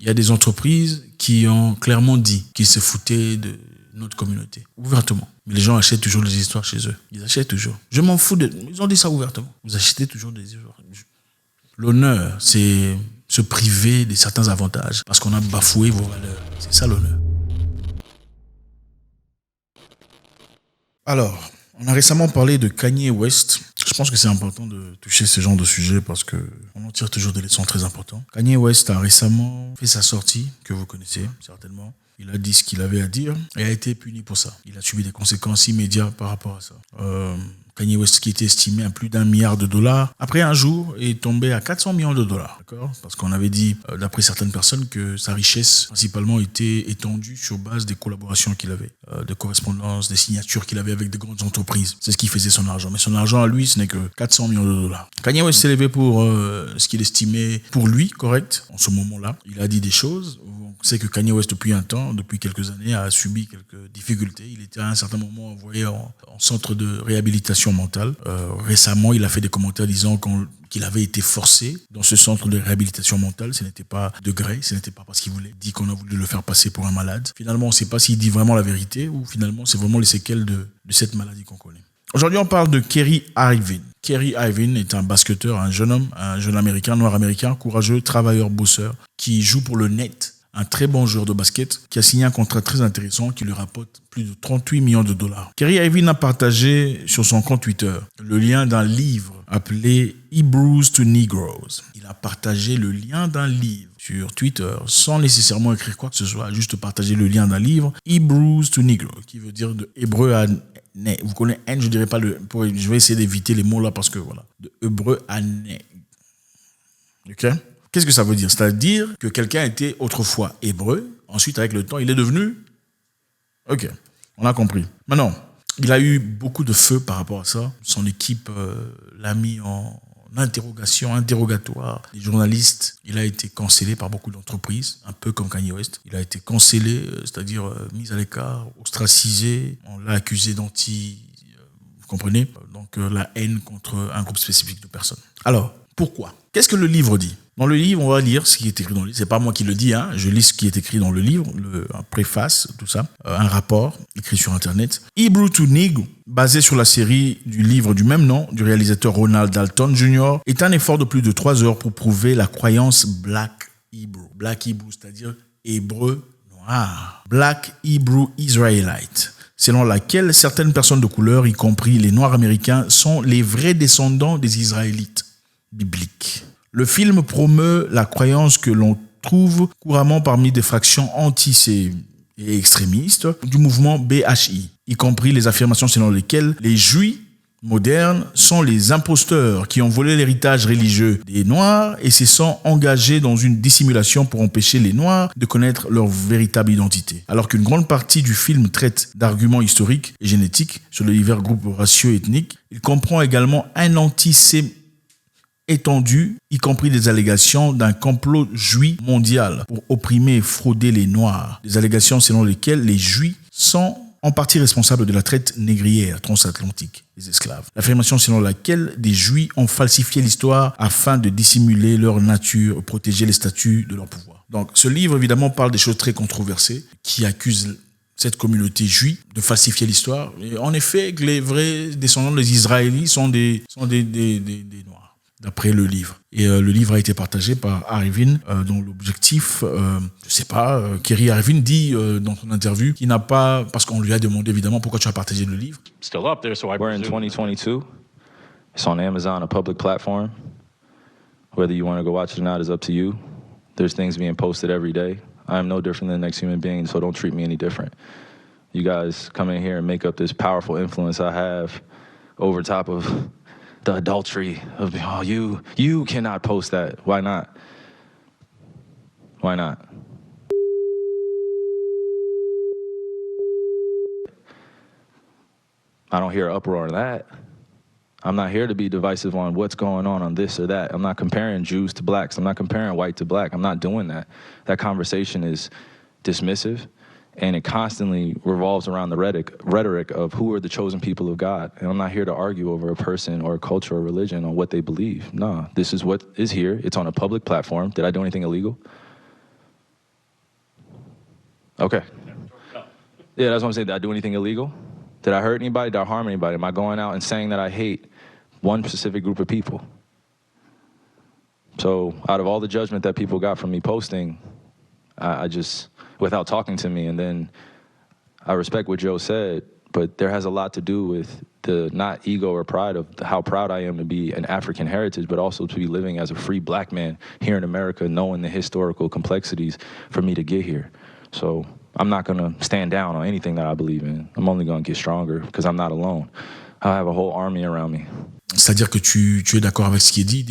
Il y a des entreprises qui ont clairement dit qu'ils se foutaient de notre communauté, ouvertement. Mais les gens achètent toujours des histoires chez eux. Ils achètent toujours. Je m'en fous Ils ont dit ça ouvertement. Vous achetez toujours des histoires. L'honneur, c'est se priver de certains avantages parce qu'on a bafoué vos valeurs. C'est ça l'honneur. Alors, on a récemment parlé de Kanye West. Je pense que c'est important de toucher ce genre de sujet parce qu'on en tire toujours des leçons très importantes. Kanye West a récemment fait sa sortie, que vous connaissez certainement. Il a dit ce qu'il avait à dire et a été puni pour ça. Il a subi des conséquences immédiates par rapport à ça. Kanye West, qui était estimé à plus d'1 milliard de dollars, après un jour, est tombé à 400 millions de dollars. D'accord ? Parce qu'on avait dit, d'après certaines personnes, que sa richesse, principalement, était étendue sur base des collaborations qu'il avait, de correspondances, des signatures qu'il avait avec de grandes entreprises. C'est ce qui faisait son argent. Mais son argent, à lui, ce n'est que 400 millions de dollars. Kanye West s'est levé pour ce qu'il estimait pour lui correct, en ce moment-là. Il a dit des choses. On sait que Kanye West, depuis quelques années, a subi quelques difficultés. Il était à un certain moment envoyé en centre de réhabilitation mentale. Récemment, il a fait des commentaires disant qu'il avait été forcé dans ce centre de réhabilitation mentale. Ce n'était pas de gré, ce n'était pas parce qu'il voulait. Il dit qu'on a voulu le faire passer pour un malade. Finalement, on ne sait pas s'il dit vraiment la vérité ou finalement, c'est vraiment les séquelles de cette maladie qu'on connaît. Aujourd'hui, on parle de Kerry Irving. Kerry Irving est un basketteur, un jeune homme, un jeune américain, noir américain, courageux, travailleur, bosseur, qui joue pour le Net. Un très bon joueur de basket qui a signé un contrat très intéressant qui lui rapporte plus de 38 millions de dollars. Kerry Irving a partagé sur son compte Twitter le lien d'un livre appelé Hebrews to Negroes. Il a partagé le lien d'un livre sur Twitter sans nécessairement écrire quoi que ce soit, juste partager le lien d'un livre Hebrews to Negroes, qui veut dire de hébreu à né. Vous connaissez N, je dirais pas je vais essayer d'éviter les mots là parce que voilà, de hébreu à né. Ok? Qu'est-ce que ça veut dire ? C'est-à-dire que quelqu'un était autrefois hébreu, ensuite avec le temps, il est devenu... Ok, on a compris. Maintenant, il a eu beaucoup de feu par rapport à ça. Son équipe l'a mis en interrogatoire. Les journalistes, il a été cancellé par beaucoup d'entreprises, un peu comme Kanye West. Il a été cancellé, c'est-à-dire mis à l'écart, ostracisé. On l'a accusé vous comprenez ? Donc la haine contre un groupe spécifique de personnes. Alors, pourquoi ? Qu'est-ce que le livre dit ? Dans le livre, on va lire ce qui est écrit dans le livre. C'est pas moi qui le dis, hein. Je lis ce qui est écrit dans le livre, un préface, tout ça, un rapport écrit sur Internet. Hebrew to Negro, basé sur la série du livre du même nom du réalisateur Ronald Dalton Jr., est un effort de plus de 3 heures pour prouver la croyance Black Hebrew. Black Hebrew, c'est-à-dire hébreu noir. Black Hebrew Israelite, selon laquelle certaines personnes de couleur, y compris les Noirs américains, sont les vrais descendants des Israélites bibliques. Le film promeut la croyance que l'on trouve couramment parmi des fractions anti et extrémistes du mouvement BHI, y compris les affirmations selon lesquelles les Juifs modernes sont les imposteurs qui ont volé l'héritage religieux des Noirs et se sont engagés dans une dissimulation pour empêcher les Noirs de connaître leur véritable identité. Alors qu'une grande partie du film traite d'arguments historiques et génétiques sur les divers groupes raciaux et ethniques, il comprend également un antisémitisme étendu, y compris des allégations d'un complot juif mondial pour opprimer et frauder les Noirs. Des allégations selon lesquelles les Juifs sont en partie responsables de la traite négrière transatlantique des esclaves. L'affirmation selon laquelle des Juifs ont falsifié l'histoire afin de dissimuler leur nature, protéger les statuts de leur pouvoir. Donc, ce livre, évidemment, parle des choses très controversées qui accusent cette communauté juive de falsifier l'histoire. Et en effet, que les vrais descendants des Israélites sont des Noirs, d'après le livre. Et le livre a été partagé par Irving, dont l'objectif, Kerry Irving dit dans son interview qu'il n'a pas, parce qu'on lui a demandé évidemment pourquoi tu as partagé le livre. Still up there, so we're in 2022. It's on Amazon, a public platform. Whether you want to go watch it or not is up to you. There's things being posted every day. I am no different than the next human being, so don't treat me any different. You guys come in here and make up this powerful influence I have over top of the adultery of, you cannot post that. Why not? Why not? I don't hear uproar on that. I'm not here to be divisive on what's going on this or that. I'm not comparing Jews to blacks. I'm not comparing white to black. I'm not doing that. That conversation is dismissive, and it constantly revolves around the rhetoric of who are the chosen people of God. And I'm not here to argue over a person or a culture or religion on what they believe. No, this is what is here. It's on a public platform. Did I do anything illegal? Okay. Yeah, that's what I'm saying. Did I do anything illegal? Did I hurt anybody? Did I harm anybody? Am I going out and saying that I hate one specific group of people? So out of all the judgment that people got from me posting, I just, without talking to me, and then I respect what Joe said, but there has a lot to do with the not ego or pride of how proud I am to be an African heritage, but also to be living as a free black man here in America, knowing the historical complexities for me to get here. So I'm not going to stand down on anything that I believe in. I'm only going to get stronger because I'm not alone. I have a whole army around me. C'est-à-dire que tu es d'accord avec ce qui est dit.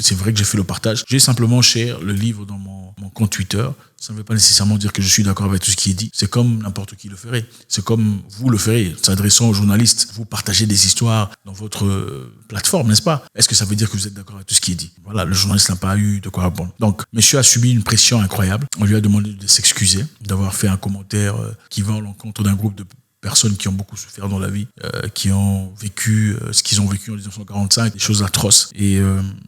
C'est vrai que j'ai fait le partage. J'ai simplement share le livre dans mon compte Twitter. Ça ne veut pas nécessairement dire que je suis d'accord avec tout ce qui est dit. C'est comme n'importe qui le ferait. C'est comme vous le ferez, s'adressant aux journalistes. Vous partagez des histoires dans votre plateforme, n'est-ce pas? Est-ce que ça veut dire que vous êtes d'accord avec tout ce qui est dit? Voilà, le journaliste n'a pas eu de quoi répondre. Donc, monsieur a subi une pression incroyable. On lui a demandé de s'excuser, d'avoir fait un commentaire qui va à l'encontre d'un groupe de personnes qui ont beaucoup souffert dans la vie, qui ont vécu ce qu'ils ont vécu en 1945, des choses atroces. Et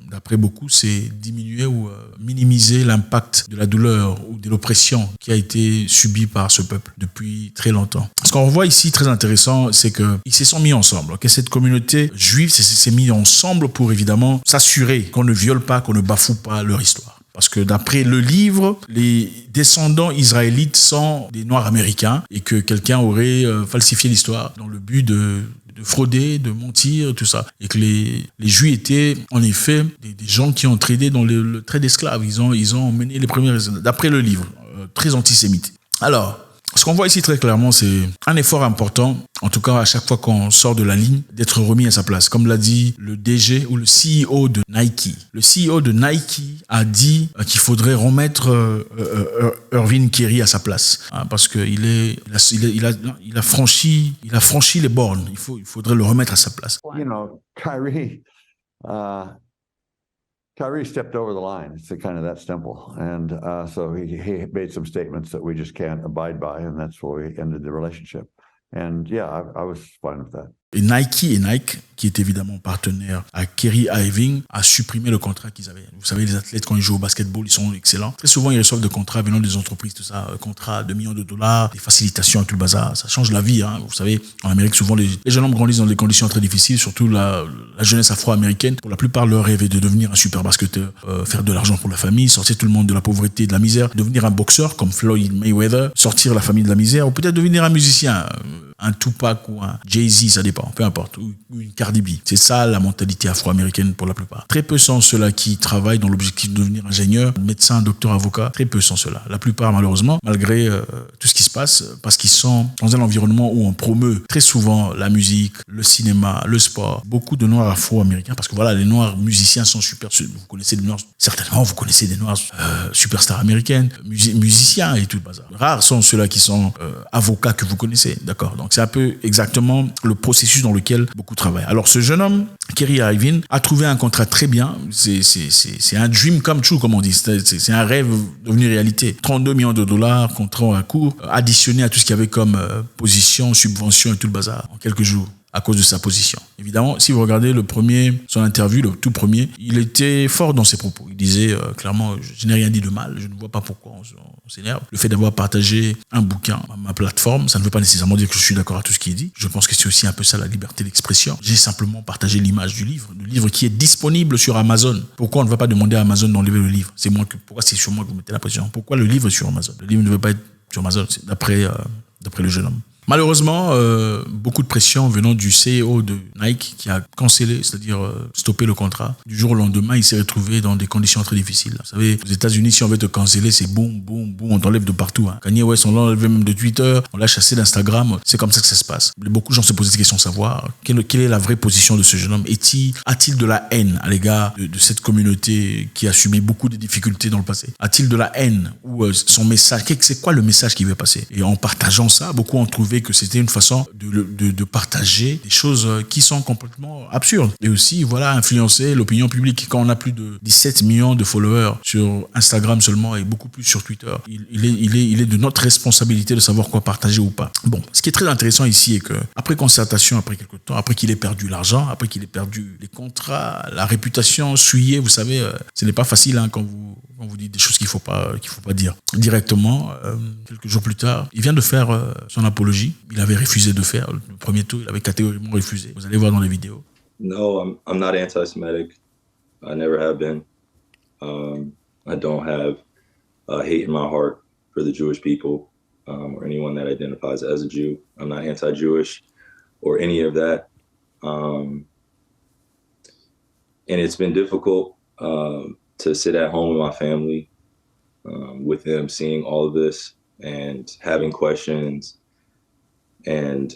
d'après beaucoup, c'est diminuer ou minimiser l'impact de la douleur ou de l'oppression qui a été subie par ce peuple depuis très longtemps. Ce qu'on voit ici, très intéressant, c'est qu'ils se sont mis ensemble. Okay? Cette communauté juive s'est mise ensemble pour évidemment s'assurer qu'on ne viole pas, qu'on ne bafoue pas leur histoire. Parce que d'après le livre, les descendants israélites sont des Noirs américains et que quelqu'un aurait falsifié l'histoire dans le but de frauder, de mentir, tout ça. Et que les Juifs étaient en effet des gens qui ont tradé dans le trade d'esclaves. Ils ont mené les premiers, d'après le livre, très antisémite. Alors, ce qu'on voit ici très clairement, c'est un effort important, en tout cas à chaque fois qu'on sort de la ligne, d'être remis à sa place. Comme l'a dit le DG ou le CEO de Nike. Le CEO de Nike a dit qu'il faudrait remettre Irving Kerry à sa place. Hein, parce qu'il a franchi les bornes. Il faudrait le remettre à sa place. You know, Kyrie stepped over the line. It's kind of that simple. And so he made some statements that we just can't abide by, and that's why we ended the relationship. And yeah, I was fine with that. Et Nike, qui est évidemment partenaire à Kyrie Irving, a supprimé le contrat qu'ils avaient. Vous savez, les athlètes, quand ils jouent au basketball, ils sont excellents. Très souvent, ils reçoivent des contrats venant des entreprises, tout ça, contrats de millions de dollars, des facilitations et tout le bazar. Ça change la vie, hein. Vous savez, en Amérique, souvent, les jeunes hommes grandissent dans des conditions très difficiles, surtout la jeunesse afro-américaine. Pour la plupart, leur rêve est de devenir un super basketteur, faire de l'argent pour la famille, sortir tout le monde de la pauvreté et de la misère, devenir un boxeur comme Floyd Mayweather, sortir la famille de la misère, ou peut-être devenir un musicien, un Tupac ou un Jay-Z, ça dépend, peu importe, ou une Cardi B. C'est ça la mentalité afro-américaine pour la plupart. Très peu sont ceux-là qui travaillent dans l'objectif de devenir ingénieur, médecin, docteur, avocat. Très peu sont ceux-là. La plupart, malheureusement, malgré tout ce qui se passe, parce qu'ils sont dans un environnement où on promeut très souvent la musique, le cinéma, le sport. Beaucoup de Noirs afro-américains, parce que voilà, les Noirs musiciens sont super. Vous connaissez des Noirs, certainement, vous connaissez des Noirs superstars américaines, musiciens et tout le bazar. Rares sont ceux-là qui sont avocats que vous connaissez, d'accord? Donc c'est un peu exactement le processus dans lequel beaucoup travaillent. Alors ce jeune homme, Kyrie Irving, a trouvé un contrat très bien. C'est un dream come true, comme on dit. C'est un rêve devenu réalité. 32 millions de dollars, contrat à court, additionné à tout ce qu'il y avait comme position, subvention et tout le bazar en quelques jours, à cause de sa position. Évidemment, si vous regardez son interview, le tout premier, il était fort dans ses propos. Il disait clairement, je n'ai rien dit de mal, je ne vois pas pourquoi on s'énerve. Le fait d'avoir partagé un bouquin à ma plateforme, ça ne veut pas nécessairement dire que je suis d'accord à tout ce qui est dit. Je pense que c'est aussi un peu ça la liberté d'expression. J'ai simplement partagé l'image du livre qui est disponible sur Amazon. Pourquoi on ne va pas demander à Amazon d'enlever le livre? Pourquoi c'est sur moi que vous mettez la pression? Pourquoi le livre est sur Amazon? Le livre ne veut pas être sur Amazon, c'est d'après le jeune homme. Malheureusement, beaucoup de pression venant du CEO de Nike qui a cancellé, c'est-à-dire stoppé le contrat. Du jour au lendemain, il s'est retrouvé dans des conditions très difficiles. Vous savez, aux États-Unis, si on veut te canceller, c'est boum, boum, boum, on t'enlève de partout. Hein. Kanye West, on l'a enlevé même de Twitter, on l'a chassé d'Instagram. C'est comme ça que ça se passe. Beaucoup de gens se posent des questions, savoir quelle est la vraie position de ce jeune homme. A-t-il de la haine à l'égard de cette communauté qui a subi beaucoup de difficultés dans le passé? A-t-il de la haine ou son message? C'est quoi le message qui veut passer? Et en partageant ça, beaucoup ont trouvé trouvé que c'était une façon de partager des choses qui sont complètement absurdes. Et aussi, voilà, influencer l'opinion publique. Quand on a plus de 17 millions de followers sur Instagram seulement et beaucoup plus sur Twitter, il est de notre responsabilité de savoir quoi partager ou pas. Bon, ce qui est très intéressant ici est que, après concertation, après quelque temps, après qu'il ait perdu l'argent, après qu'il ait perdu les contrats, la réputation souillée, vous savez, ce n'est pas facile quand vous dites des choses qu'il faut pas dire directement. Quelques jours plus tard, il vient de faire son apologie. Il avait refusé de faire le premier tour, il avait catégoriquement refusé. Vous allez voir dans les vidéos. No, I'm not anti-Semitic. I never have been. I don't have hate in my heart for the Jewish people or anyone that identifies as a Jew. I'm not anti-Jewish or any of that. And it's been difficult to sit at home with my family, with them seeing all of this and having questions. And,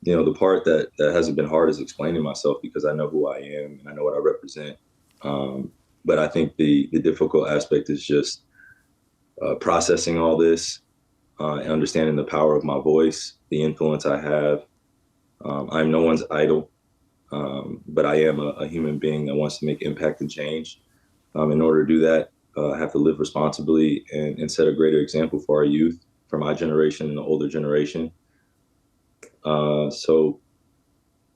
the part that hasn't been hard is explaining myself because I know who I am and I know what I represent. But I think the difficult aspect is just processing all this and understanding the power of my voice, the influence I have. I'm no one's idol, but I am a human being that wants to make impact and change. In order to do that, I have to live responsibly and set a greater example for our youth, for my generation and the older generation. So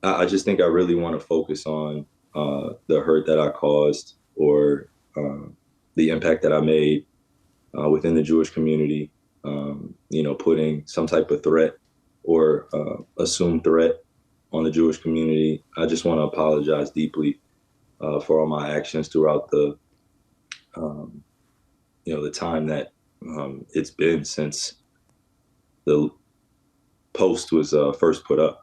I just think I really want to focus on the hurt that I caused or the impact that I made within the Jewish community, putting some type of threat or assumed threat on the Jewish community. I just want to apologize deeply for all my actions throughout the time that it's been since the post was first put up.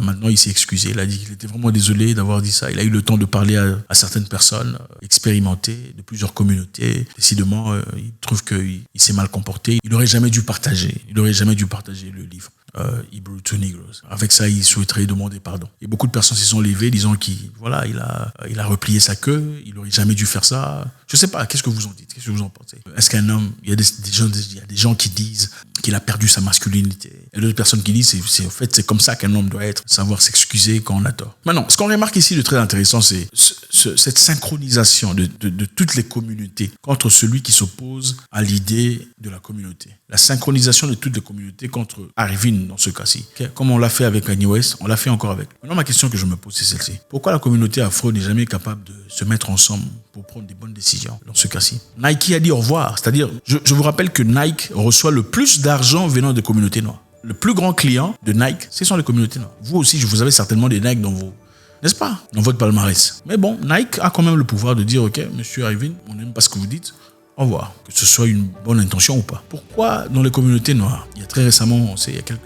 Maintenant, il s'est excusé. Il a dit qu'il était vraiment désolé d'avoir dit ça. Il a eu le temps de parler à certaines personnes expérimentées de plusieurs communautés. Décidément, il trouve qu'il s'est mal comporté. Il n'aurait jamais dû partager. Le livre. Hebrew to Negroes. Avec ça, il souhaiterait demander pardon. Et beaucoup de personnes s'y sont levées disant qu'il a replié sa queue. Il n'aurait jamais dû faire ça. Je sais pas. Qu'est-ce que vous en dites? Qu'est-ce que vous en pensez? Est-ce qu'un homme, il y a des gens qui disent qu'il a perdu sa masculinité. Et d'autres personnes qui disent c'est comme ça qu'un homme doit être, savoir s'excuser quand on a tort. Maintenant, ce qu'on remarque ici de très intéressant, c'est cette synchronisation de toutes les communautés contre celui qui s'oppose à l'idée de la communauté. La synchronisation de toutes les communautés contre Arvin dans ce cas-ci. Comme on l'a fait avec Kanye West, on l'a fait encore avec. Maintenant, ma question que je me pose, c'est celle-ci. Pourquoi la communauté afro n'est jamais capable de se mettre ensemble pour prendre des bonnes décisions dans ce cas-ci? Nike a dit au revoir. C'est-à-dire, je vous rappelle que Nike reçoit le plus d'argent venant des communautés noires. Le plus grand client de Nike, ce sont les communautés noires. Vous aussi, vous avez certainement des Nike dans n'est-ce pas, dans votre palmarès. Mais bon, Nike a quand même le pouvoir de dire, ok, monsieur Arvin, on n'aime pas ce que vous dites, au revoir. Que ce soit une bonne intention ou pas. Pourquoi dans les communautés noires? Il y a très récemment, on sait, il y a quelques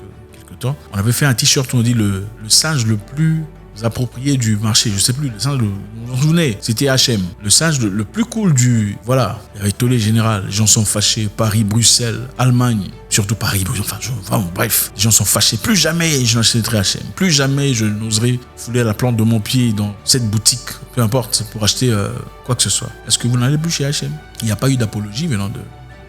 temps, on avait fait un t-shirt où on dit le singe le plus approprié du marché, je sais plus, le singe, vous vous souvenez, c'était H&M, le singe le plus cool il y avait tollé général, les gens sont fâchés, Paris, Bruxelles, Allemagne, surtout Paris, bref, les gens sont fâchés, plus jamais je n'achèterai H&M, plus jamais je n'oserai fouler la plante de mon pied dans cette boutique, peu importe, pour acheter quoi que ce soit. Est-ce que vous n'allez plus chez H&M? Il n'y a pas eu d'apologie venant de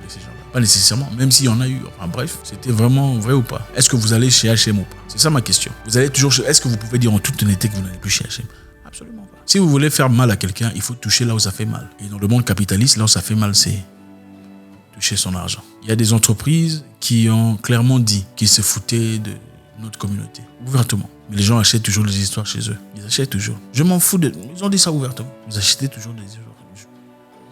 ces gens-là. Pas nécessairement, même s'il y en a eu. Enfin bref, c'était vraiment vrai ou pas? Est-ce que vous allez chez H&M ou pas? C'est ça ma question. Vous allez toujours est-ce que vous pouvez dire en toute honnêteté que vous n'allez plus chez H&M? Absolument pas. Si vous voulez faire mal à quelqu'un, il faut toucher là où ça fait mal. Et dans le monde capitaliste, là où ça fait mal, c'est toucher son argent. Il y a des entreprises qui ont clairement dit qu'ils se foutaient de notre communauté, ouvertement. Mais les gens achètent toujours des histoires chez eux. Ils achètent toujours. Je m'en fous ils ont dit ça ouvertement. Vous achetez toujours des histoires.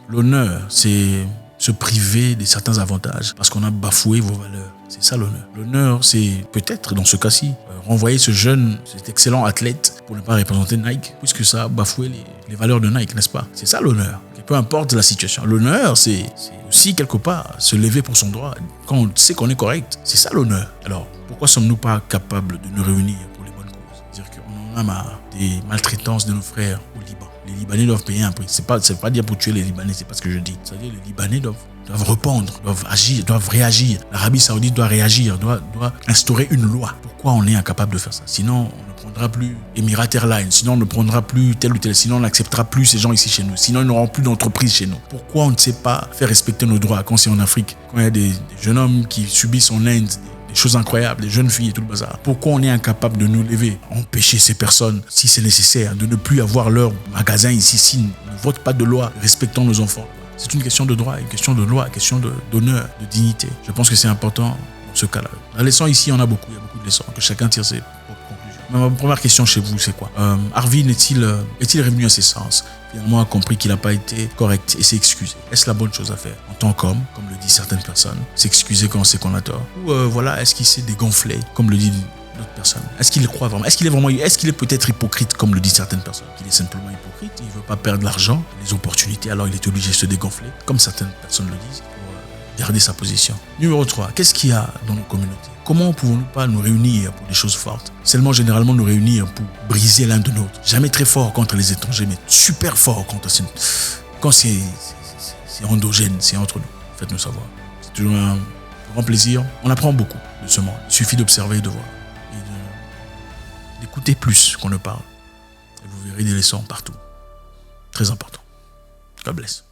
L'honneur, c'est se priver de certains avantages parce qu'on a bafoué vos valeurs. C'est ça l'honneur. L'honneur, c'est peut-être dans ce cas-ci renvoyer cet excellent athlète pour ne pas représenter Nike, puisque ça a bafoué les valeurs de Nike, n'est-ce pas? C'est ça l'honneur. Peu importe la situation. L'honneur, c'est aussi quelque part se lever pour son droit quand on sait qu'on est correct. C'est ça l'honneur. Alors, pourquoi sommes-nous pas capables de nous réunir pour les bonnes causes? C'est-à-dire qu'on en a marre des maltraitances de nos frères au Liban. Les Libanais doivent payer un prix. C'est pas dire pour tuer les Libanais, c'est pas ce que je dis. C'est-à-dire les Libanais doivent répondre, doivent agir, doivent réagir. L'Arabie Saoudite doit réagir, doit instaurer une loi. Pourquoi on est incapable de faire ça? Sinon, on ne prendra plus Emirates Airlines, sinon on ne prendra plus tel ou tel, sinon on n'acceptera plus ces gens ici chez nous, sinon ils n'auront plus d'entreprise chez nous. Pourquoi on ne sait pas faire respecter nos droits quand c'est en Afrique? Quand il y a des jeunes hommes qui subissent en Inde des choses incroyables, des jeunes filles et tout le bazar. Pourquoi on est incapable de nous lever, empêcher ces personnes, si c'est nécessaire, de ne plus avoir leur magasin ici, s'ils ne votent pas de loi respectant nos enfants? C'est une question de droit, une question de loi, une question d'honneur, de dignité. Je pense que c'est important dans ce cas-là. La leçon ici, il y en a beaucoup. Il y a beaucoup de leçons, que chacun tire ses propres conclusions. Mais ma première question chez vous, c'est quoi? Harvey est-il revenu à ses sens? Finalement, a compris qu'il n'a pas été correct et s'est excusé. Est-ce la bonne chose à faire en tant qu'homme, comme le disent certaines personnes, s'excuser quand on sait qu'on a tort? Ou voilà, est-ce qu'il s'est dégonflé, comme le dit d'autres personnes? Est-ce qu'il croit vraiment? Est-ce qu'il est peut-être hypocrite, comme le disent certaines personnes? Qu'il est simplement hypocrite, il ne veut pas perdre l'argent, les opportunités, alors il est obligé de se dégonfler, comme certaines personnes le disent, pour garder sa position. Numéro 3, qu'est-ce qu'il y a dans nos communautés? Comment pouvons-nous pas nous réunir pour des choses fortes? Seulement généralement nous réunir pour briser l'un de l'autre. Jamais très fort contre les étrangers, mais super fort quand c'est endogène, c'est entre nous. Faites-nous savoir. C'est toujours un grand plaisir. On apprend beaucoup de ce monde. Il suffit d'observer et de voir. Et d'écouter plus qu'on ne parle. Et vous verrez des leçons partout. Très important. God bless.